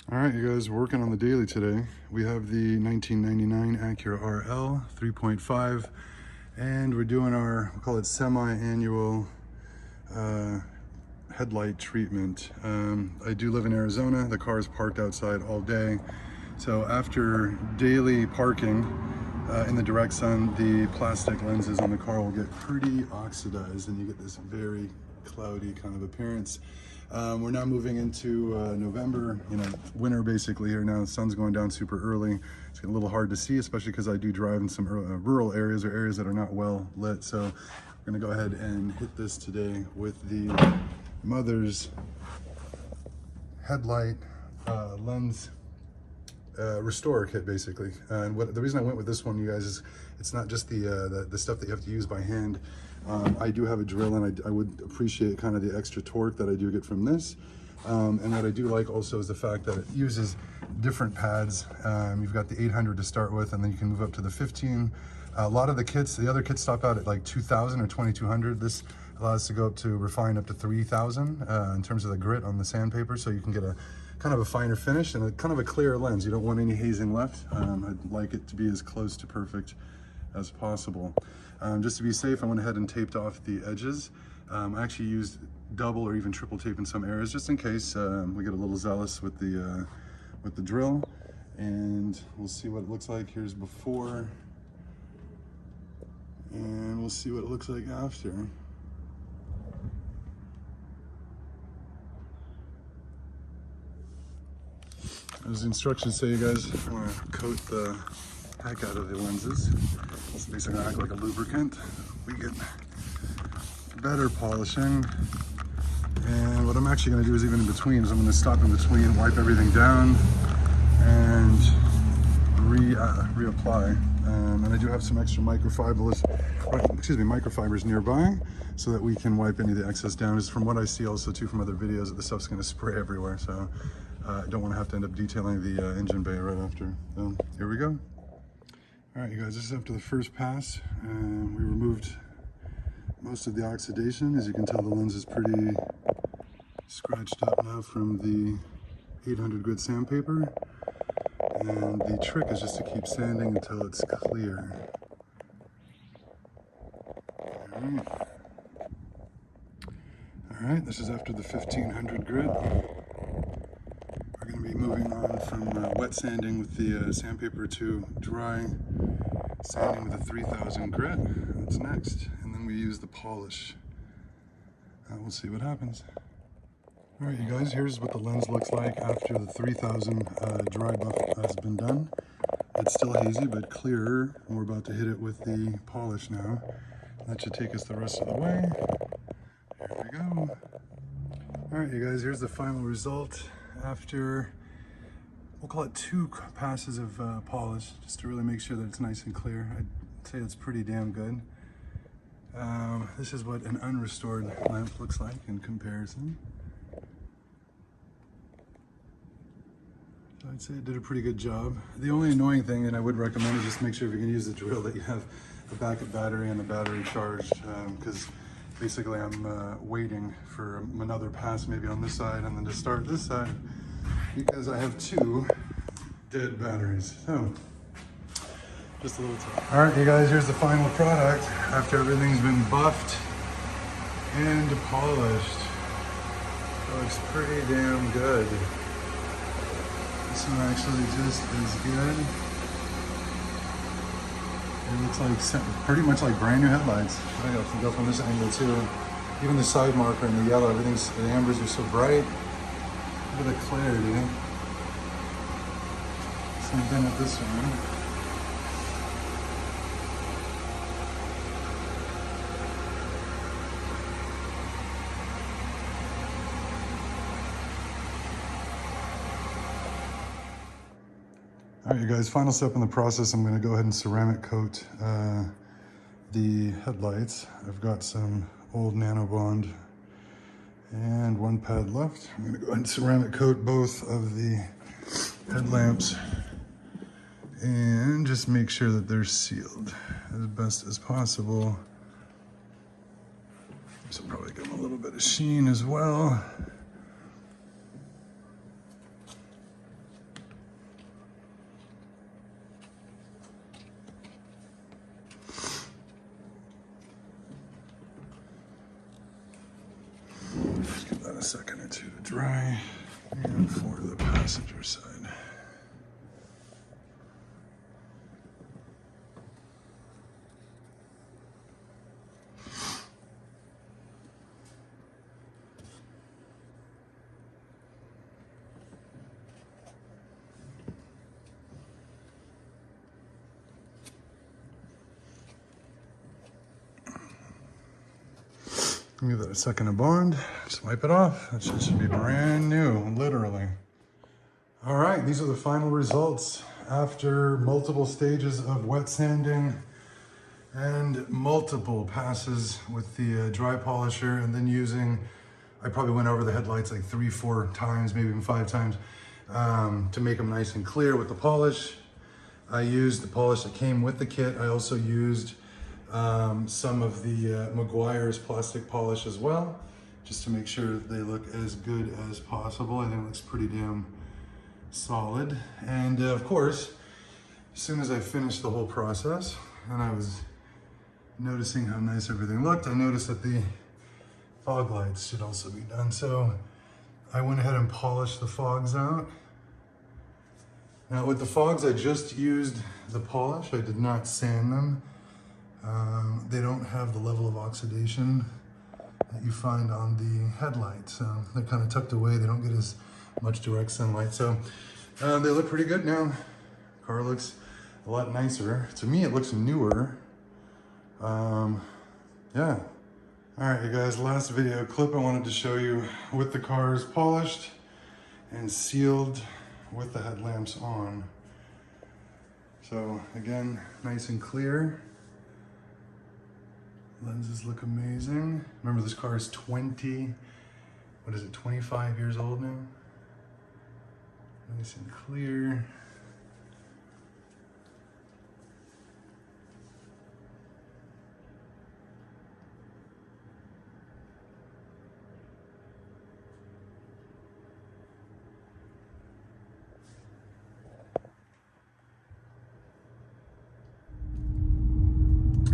All right, you guys, working on the daily today. We have the 1999 Acura RL 3.5, and we're doing our, we'll call it semi-annual headlight treatment. I do live in Arizona. The car is parked outside all day. So after daily parking in the direct sun, the plastic lenses on the car will get pretty oxidized and you get this very cloudy kind of appearance. We're now moving into November, winter basically here now. The sun's going down super early. It's getting a little hard to see, especially because I do drive in some rural areas or areas that are not well lit. So we're gonna go ahead and hit this today with the Mother's Headlight Lens Restore Kit, basically. And the reason I went with this one, you guys, is it's not just the stuff that you have to use by hand. I do have a drill, and I would appreciate kind of the extra torque that I do get from this. And what I do like also is the fact that it uses different pads. You've got the 800 to start with, and then you can move up to the 15. A lot of the kits, the other kits stop out at like 2,000 or 2,200. This allows us to go up to refine up to 3,000 in terms of the grit on the sandpaper, so you can get a kind of a finer finish and a kind of a clear lens. You don't want any hazing left. I'd like it to be as close to perfect as possible. Just to be safe, I went ahead and taped off the edges. I actually used double or even triple tape in some areas, just in case we get a little zealous with the drill. And we'll see what it looks like. Here's before, and we'll see what it looks like after. As the instructions say, you guys want to coat the heck out of the lenses. It's basically going to act like a lubricant. We get better polishing. And what I'm actually going to do is even in between, is I'm going to stop in between, wipe everything down, and reapply. And I do have some extra microfibers nearby, so that we can wipe any of the excess down. Just from what I see also too from other videos, that the stuff's going to spray everywhere. So I don't want to have to end up detailing the engine bay right after. So here we go. All right, you guys, this is after the first pass. We removed most of the oxidation. As you can tell, the lens is pretty scratched up now from the 800 grit sandpaper. And the trick is just to keep sanding until it's clear. All right, this is after the 1500 grit. We're going to be moving on from wet sanding with the sandpaper to dry sanding with a 3000 grit. That's next. And then we use the polish. We'll see what happens. All right, you guys, here's what the lens looks like after the 3000 dry buff has been done. It's still hazy, but clearer. We're about to hit it with the polish now. That should take us the rest of the way. Here we go. All right, you guys, here's the final result after, we'll call it 2 passes of polish, just to really make sure that it's nice and clear. I'd say it's pretty damn good. This is what an unrestored lamp looks like in comparison. So I'd say it did a pretty good job. The only annoying thing, and I would recommend, is just make sure if you're going to use the drill that you have a backup battery and the battery charged, because basically I'm waiting for another pass maybe on this side and then to start this side, because I have 2 dead batteries. So just a little tip. All right, you guys, here's the final product after everything's been buffed and polished. It looks pretty damn good. This one actually just is good. It looks like pretty much like brand new headlights. I have to go from this angle too. Even the side marker and the yellow, the ambers are so bright. Look at the clarity. Same thing with this one. All right, you guys, final step in the process, I'm gonna go ahead and ceramic coat the headlights. I've got some old NanoBond and 1 pad left. I'm gonna go ahead and ceramic coat both of the headlamps and just make sure that they're sealed as best as possible. This will probably give them a little bit of sheen as well. a second or two to dry. And for the passenger side. Give that a second to bond. Just wipe it off. That should be brand new, literally. All right, these are the final results after multiple stages of wet sanding and multiple passes with the dry polisher, and then using, I probably went over the headlights like 3-4 times, maybe even 5 times, to make them nice and clear with the polish. I used the polish that came with the kit. I also used some of the Maguiars Plastic polish as well, just to make sure that they look as good as possible. I think it looks pretty damn solid. And of course, as soon as I finished the whole process and I was noticing how nice everything looked, I noticed that the fog lights should also be done. So I went ahead and polished the fogs out. Now with the fogs, I just used the polish. I did not sand them. They don't have the level of oxidation that you find on the headlight. So they're kind of tucked away. They don't get as much direct sunlight. So they look pretty good now. Car looks a lot nicer. To me, it looks newer. Yeah. All right, you guys, last video clip I wanted to show you with the cars polished and sealed with the headlamps on. So again, nice and clear. Lenses look amazing. Remember, this car is 25 years old now. Nice and clear.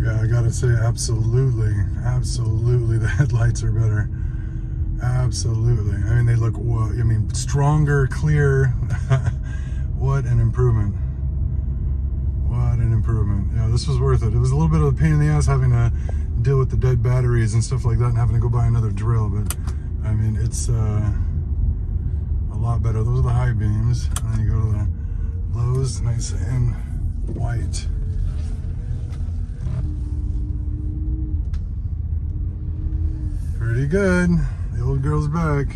Yeah, I gotta say, absolutely, the headlights are better. Absolutely. I mean, they look, stronger, clear. What an improvement. What an improvement. Yeah, this was worth it. It was a little bit of a pain in the ass having to deal with the dead batteries and stuff like that and having to go buy another drill, but I mean, it's a lot better. Those are the high beams. And then you go to the lows, nice and white. Pretty good. The old girl's back.